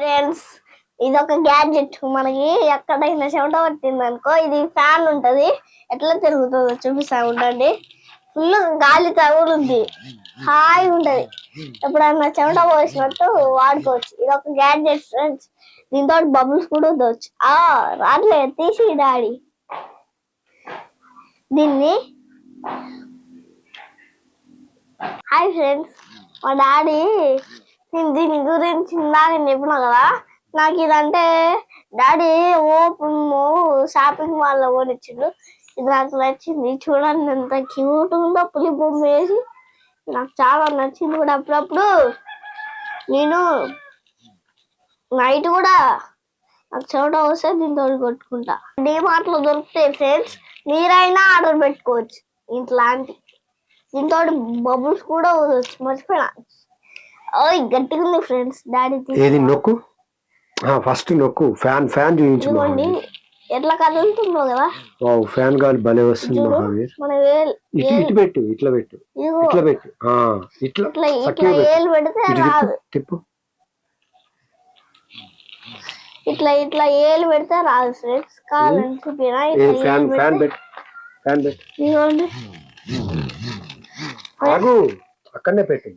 Friends, ఇది ఒక gadget. మనకి ఎక్కడైనా చెమట పట్టింది అనుకో, ఇది ఫ్యాన్ ఉంటది. ఎట్లా తిరుగుతుందో చూపిస్తా ఉండండి. ఫుల్ గాలి తగులుంది, హాయిగా ఉంటది. ఎప్పుడన్నా చెమట పోసినట్టు వాడుకోవచ్చు. ఇది ఒక గ్యాడ్జెట్ ఫ్రెండ్స్. దీంతో బబుల్స్ కూడా వదవచ్చు. రాట్లేదు, తీసి డాడీ దీన్ని. హాయ్ ఫ్రెండ్స్, మా డాడీ నేను దీని గురించి ఇందాక చెప్పినా కదా. నాకు ఇదంటే డాడీ షాపింగ్ మాల్ లో కొనిచ్చిండు. ఇది నాకు నచ్చింది. చూడండి ఎంత క్యూట్ ఉందో, పులి బొమ్మ వేసి. నాకు చాలా నచ్చింది కూడా. అప్పుడప్పుడు నేను నైట్ కూడా నాకు చెమట వస్తే దీంతో కొట్టుకుంటా. డిమార్ట్ లో దొరుకుతాయి ఫ్రెండ్స్, మీరైనా ఆర్డర్ పెట్టుకోవచ్చు. ఇట్లాంటి దీంతో బబుల్స్ కూడా వదవచ్చు. మర్చిపోయినా, గట్టిగా ఉంది ఫ్రెండ్స్. డాడీ ఏది నొక్కు, ఫస్ట్ నొక్కు. ఫ్యాన్ చూపించుకోండి. ఎట్లా కదులుతుందో కదా. ఫ్యాన్ గాలి భలే వస్తుంది మహావీర్. ఇటు పెట్టు, ఇట్లా పెట్టు, ఇట్లా పెట్టు, ఇట్లా ఏలు పెడితే రాదు. తిప్పు, ఇట్లా ఇట్లా ఏలు పెడితే రాదు ఫ్రెండ్స్. కావాలని చూపినా. ఫ్యాన్ పెట్టు, ఫ్యాన్ పెట్టు. ఇదిగోండి, అక్కడనే పెట్టు.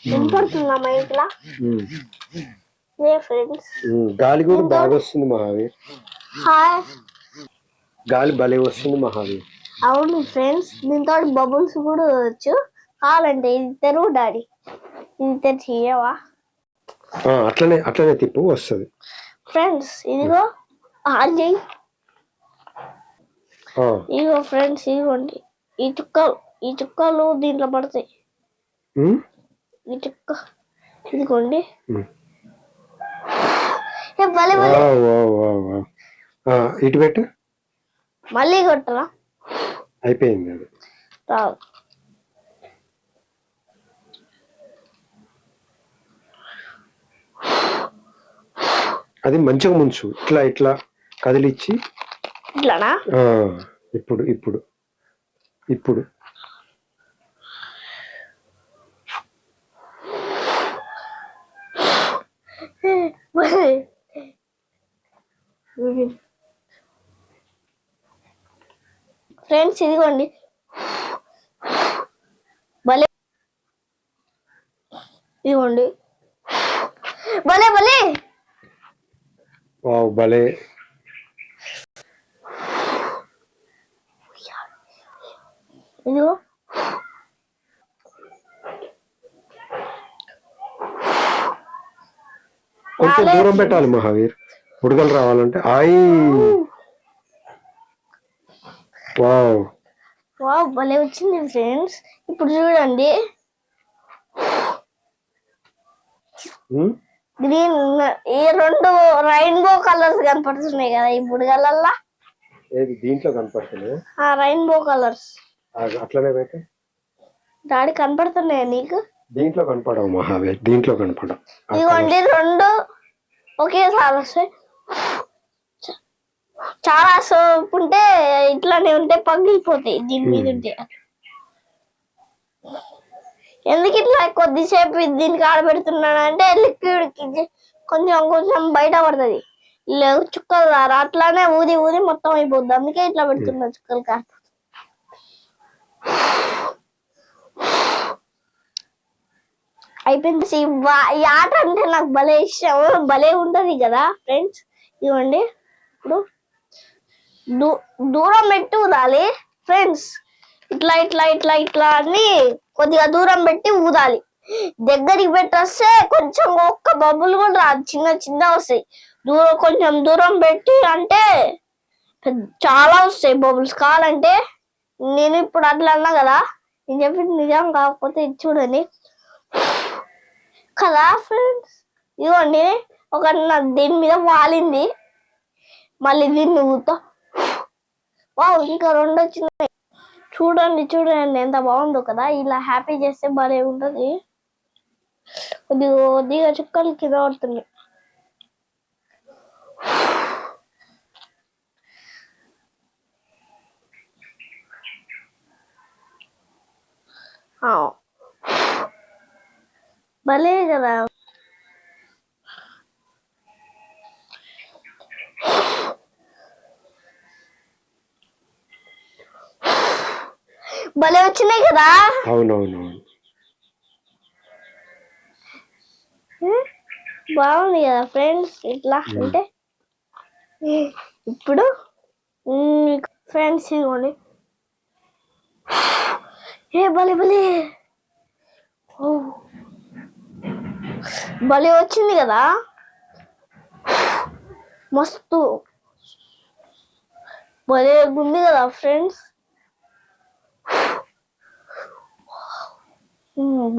వినపడుతుందా మైక్ లా? ఫ్రెండ్స్, గాలి కూడా బాగా వస్తుంది మహావీర్. హాయ్, గాలి భలే వస్తుంది మహావీర్. అవును ఫ్రెండ్స్, దీంతో బబుల్స్ కూడా వచ్చు. కావాలంటే ఇది తెరువు డాడీ, ఇది తెరిచియవా? అట్లనే తిప్పు, వస్తుంది ఫ్రెండ్స్. ఇదిగో ఆన్ చేయి. ఇదిగో ఫ్రెండ్స్, ఇదిగోండి ఈ చుక్కలు దీంట్లో పడతాయి. ఈ చుక్క ఇదిగోండి. ఇటు పెట్టు, మళ్ళీ కొట్టరా? అయిపోయింది అది. రాదు. అది మంచిగా ముంచు. ఇట్లా కదిలిచ్చి ఇట్లానా? ఇప్పుడు ఫ్రెండ్స్, ఇదిగోండి. భలే, ఇదిగోండి. భలే భలే భలే. ఇదిగో కొంచెం దూరం పెట్టాలి మహావీర్, బుడగలు రావాలంటే. వావ్, భలే వచ్చింది ఫ్రెండ్స్. ఇప్పుడు చూడండి, గ్రీన్, ఈ రెండు రైన్బో కలర్స్ కనపడుతున్నాయి కదా ఈ బుడగలల్లా. దీంట్లో కనపడుతున్నాయి రైన్బో కలర్స్. అట్లనే పెట్టు డాడీ, కనపడుతున్నాయా నీకు? దీంట్లో కనపడవు మహావీర్, దీంట్లో కనపడవు. ఇదిగోండి, రెండు ఒకేసారి వస్తాయి. చాలా సోప్ ఉంటే ఇట్లానే ఉంటే పగిలిపోతాయి దీని మీద ఉంటే. ఎందుకు ఇట్లా కొద్దిసేపు దీనికి ఆడబెడుతున్నానంటే లిక్విడ్ కొంచెం బయట పడుతుంది. చుక్కలు రారు, అట్లానే ఊది మొత్తం అయిపోద్ది. అందుకే ఇట్లా పెడుతున్నా చుక్కలు కాదు. అయిపోయింది. ఈ ఆట అంటే నాకు భలే ఇష్టం, భలే ఉంటది కదా ఫ్రెండ్స్. ఇవ్వండి, ఇప్పుడు దూరం పెట్టి ఊదాలి ఫ్రెండ్స్. ఇట్లా అని కొద్దిగా దూరం పెట్టి ఊదాలి. దగ్గరికి పెట్టేస్తే కొంచెం ఒక్క బబుల్ కూడా రాదు, చిన్న వస్తాయి. కొంచెం దూరం పెట్టి అంటే చాలా వస్తాయి బబుల్స్. కావాలంటే నేను ఇప్పుడు అట్లా అన్నా కదా, నేను చెప్పింది నిజం కాకపోతే ఇది చూడండి కదా ఫ్రెండ్స్. ఇదిగోండి, ఒక దీని మీద వాలింది, మళ్ళీ దీన్ని ఊతా. ఇంకా రెండు వచ్చినాయి. చూడండి ఎంత బాగుందో కదా. ఇలా హ్యాపీ చేస్తే భలే ఉంటుంది. కొద్దిగా చుక్కలు కింద పడుతుంది. భలే కదా. భలే వచ్చినాయి కదా. అవునవునవును. బాగుంది కదా ఫ్రెండ్స్ ఇట్లా అంటే. ఇప్పుడు ఫ్రెండ్స్ ఇవ్వండి. భలే భలే భలే వచ్చింది కదా, మస్తు భలే ఉంది కదా ఫ్రెండ్స్.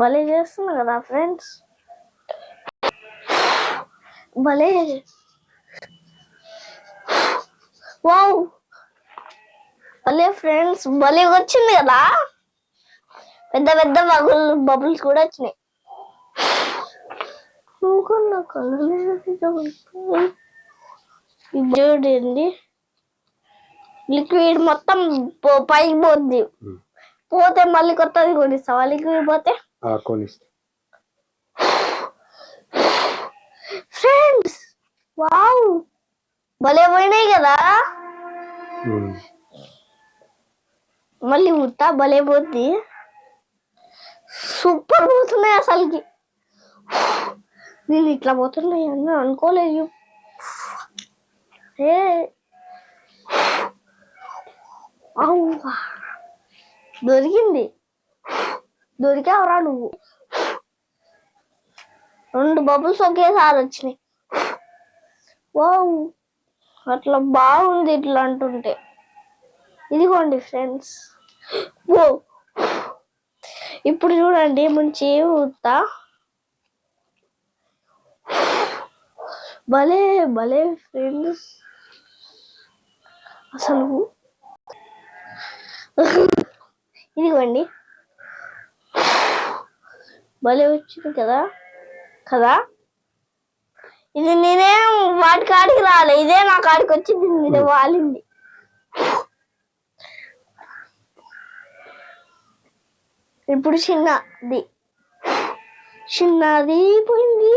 భలే చేస్తున్నా కదా ఫ్రెండ్స్, భలే. వావ్ భలే ఫ్రెండ్స్, భలే వచ్చింది కదా. పెద్ద పెద్ద బబుల్స్ కూడా వచ్చినాయి. చూడండి లిక్విడ్ మొత్తం పైకి పోద్ది. పోతే మళ్ళీ కొత్తది కొనిస్తావా లిక్విడ్ పోతే? కొనిస్తా. ఫ్రెండ్స్ వావ్ భలే పోయినాయి కదా. మళ్ళీ ఉత్తా భలే పోద్ది. సూపర్ పోతున్నాయి అసలుకి. నేను ఇట్లా పోతున్నాయి అని అనుకోలేదు. దొరికింది, దొరికావురా నువ్వు. 2 బబుల్స్ ఒకేసారి వచ్చినాయి. వావ్ అట్లా బాగుంది ఇట్లా అంటుంటే. ఇదిగోండి ఫ్రెండ్స్. ఓ ఇప్పుడు చూడండి ముంచి ఊతా. భలే భలే ఫ్రెండ్స్ అసలు. ఇదిగోండి భలే వచ్చింది కదా కదా. ఇది నేనేం వాటి కాడికి రాలే, ఇదే నా కాడికి వచ్చి దీని మీద వాలింది. ఇప్పుడు చిన్నది పోయింది.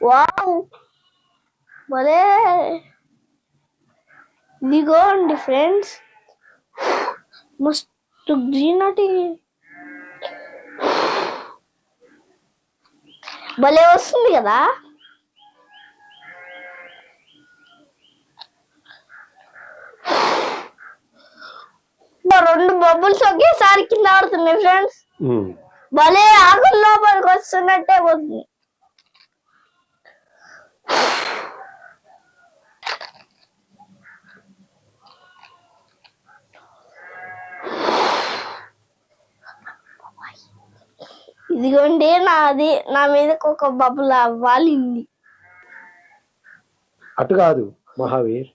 వావ్ భలే. ఇదిగోండి ఫ్రెండ్స్ మస్తు గ్రీనరీ భలే వస్తుంది కదా. రెండు బబుల్స్ ఒకేసారి కింద పడుతున్నాయి ఫ్రెండ్స్. భలే ఆకుల లోపలికి వస్తున్నట్టే పోతుంది. ఇదిగోండి నా మీదకి ఒక బబుల్ వాలింది. అటు కాదు మహావీర్.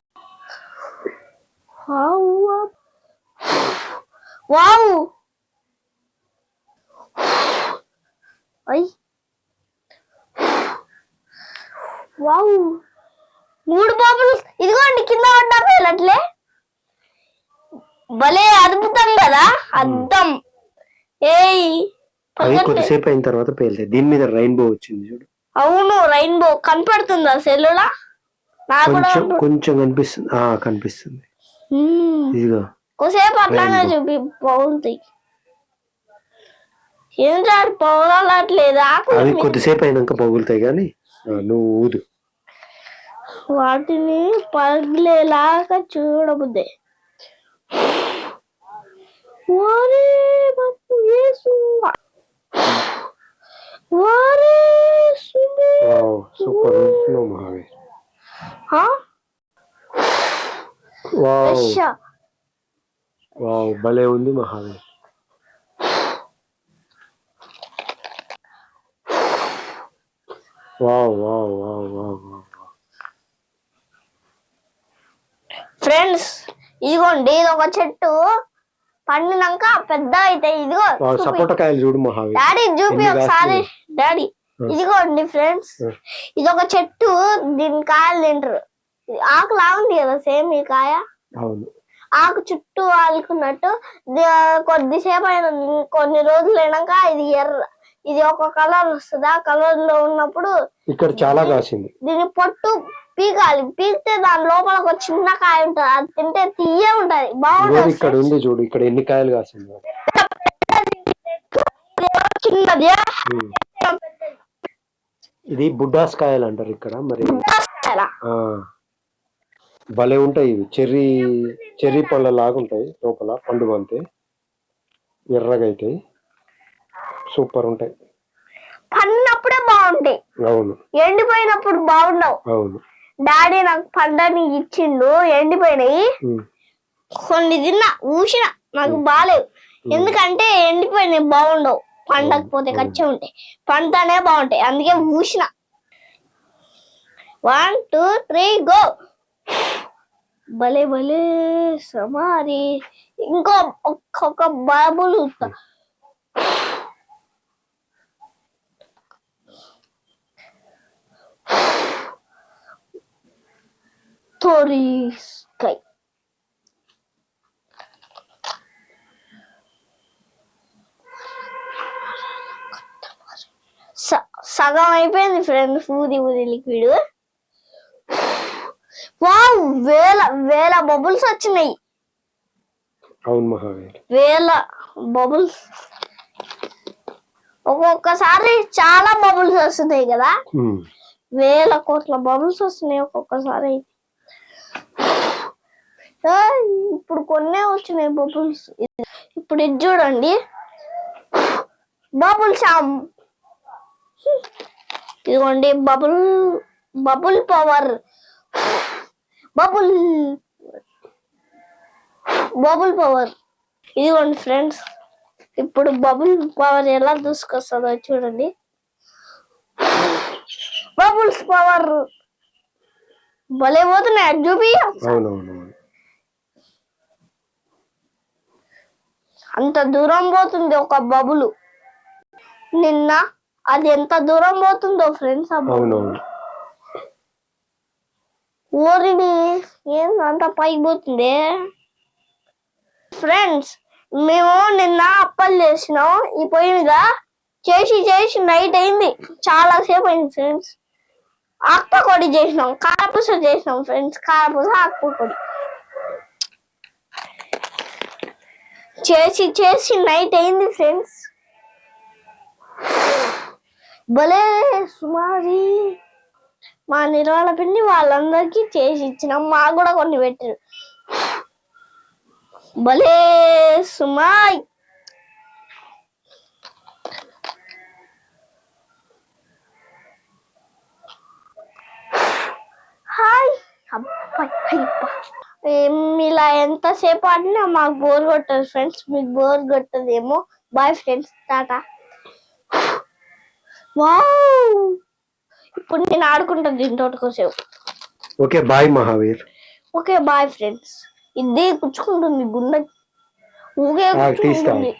వావ్ వావ్ 3 బబుల్స్ ఇదిగోండి కింద పడ్డా పేలట్లే. భలే అద్భుతం కదా, అద్దం. అది కొద్దిసేపు అయిన తర్వాత పేలుతాయి. దీని మీద రెయిన్బో వచ్చింది చూడు. అవును రైన్బో కనపడుతుందా సెల్లులా? కొంచెం కనిపిస్తుంది. కనిపిస్తుంది. ఇదిగో కొద్దిసేపు అట్లానే చూపి పగులుతాయి. ఏం సార్ పగలట్లేదు ఆకు. అవి కొద్దిసేపు అయినాక పగులుతాయి కానీ నువ్వు ఊదు. వాటిని పగిలేలాగా చూడబుద్దే. సూపర్ మహావీర్. వావ్ భలే ఉంది Mahavir. Wow wow wow wow. Friends ఇదిగోండి ఇది ఒక చెట్టు పండినాక పెద్ద అయితే. ఇదిగో సపోటా కాయలు చూడు మహావీర్. డాడీ చూపి ఒకసారి డాడీ. ఇదిగోండి ఫ్రెండ్స్ ఇది ఒక చెట్టు, దీని కాయలు తింటారు. ఆకు లాగుంది కదా సేమ్ ఈ కాయ. అవును ఆకు చుట్టూ ఆలుకున్నట్టు కొద్దిసేపు అయిన కొన్ని రోజులు అయినాక ఇది ఇది ఒక కలర్ వస్తుంది. ఆ కలర్ లో ఉన్నప్పుడు ఇక్కడ చాలా కాసింది. దీని పొట్టు పీకాలి. పీకితే దాని లోపల ఒక చిన్న కాయ ఉంటది. అది తింటే తీయ ఉంటది, బాగుంటది. ఇక్కడ ఉంది చూడు, ఇక్కడ ఎన్ని కాయలు కాసింది. చిన్నది ఇది బుడ్డాస్ కాయలు అంటారు ఇక్కడ. మరి భలే ఉంటాయి ఇవి. చెర్రీ పళ్ళ లాగా ఉంటాయి, లోపల పండు అంతే ఎర్రగా అవుతాయి, సూపర్ ఉంటాయి. పన్నప్పుడే బాగుంటాయి. అవును, ఎండిపోయినప్పుడు బాగుండవు. అవును. డాడీ నాకు పండని ఇచ్చిండు, ఎండిపోయినాయి. కొన్ని తిన్నా, ఊసిన, నాకు బాగాలేవు. ఎందుకంటే ఎండిపోయినాయి, బాగుండవు. పండకపోతే కచ్చే ఉంటాయి, పంటనే బాగుంటాయి. అందుకే ఊసిన. 1 2 3 గో. భలే భలే సమారి. ఇంకో ఒక్కొక్క బబుల్ స్కై. సగం అయిపోయింది ఫ్రెండ్స్, ఊది లిక్విడ్. వావ్, వేల బబుల్స్ వచ్చినాయి. అవును మహావీర్, వేల బబుల్స్. ఒక్కొక్కసారి చాలా బబుల్స్ వస్తున్నాయి కదా, వేల కోట్ల బబుల్స్ వస్తున్నాయి ఒక్కొక్కసారి. ఇప్పుడు కొన్నే వచ్చినాయి బబుల్స్. ఇప్పుడు ఇది చూడండి, బబుల్ షామ్. ఇదిగోండి బబుల్ పవర్, బబుల్ పవర్. ఇదిగోండి ఫ్రెండ్స్, ఇప్పుడు బబుల్ పవర్ ఎలా దూసుకొస్తుందో చూడండి. బబుల్స్ పవర్ భలే పోతున్నాయి. అది చూపి. అంత దూరం పోతుంది ఒక బబుల్. నిన్న అది ఎంత దూరం పోతుందో ఫ్రెండ్స్. ఊరిని ఏందంత పైకి పోతుంది. ఫ్రెండ్స్, మేము నిన్న అప్పలు చేసినాం. ఈ పొయ్యి మీద చేసి నైట్ అయింది, చాలా సేపు అయింది ఫ్రెండ్స్. ఆకుపకోడి చేసినాం, కారపూస చేసినాం ఫ్రెండ్స్. కారపూస ఆకుపకోడి చేసి నైట్ అయింది ఫ్రెండ్స్. భలే సుమారి. మా నిర్వాణ పిండి వాళ్ళందరికీ చేసి ఇచ్చినాం, మాకు కూడా కొన్ని పెట్టారు. భలే సుమాయ్. హాయ్ ఇలా ఎంతసేపు ఆడినా మాకు బోర్ కొట్టదు ఫ్రెండ్స్. మీకు బోర్ కొట్టదేమో. బాయ్ ఫ్రెండ్స్, టాటా. వావ్, ఇప్పుడు నేను ఆడుకుంటాను దీంతో కోసేపు. Okay bye Mahavir. Okay bye friends. ఇది గుచ్చుకుంటుంది గుండె, ఊగే గుచ్చుకుంటుంది.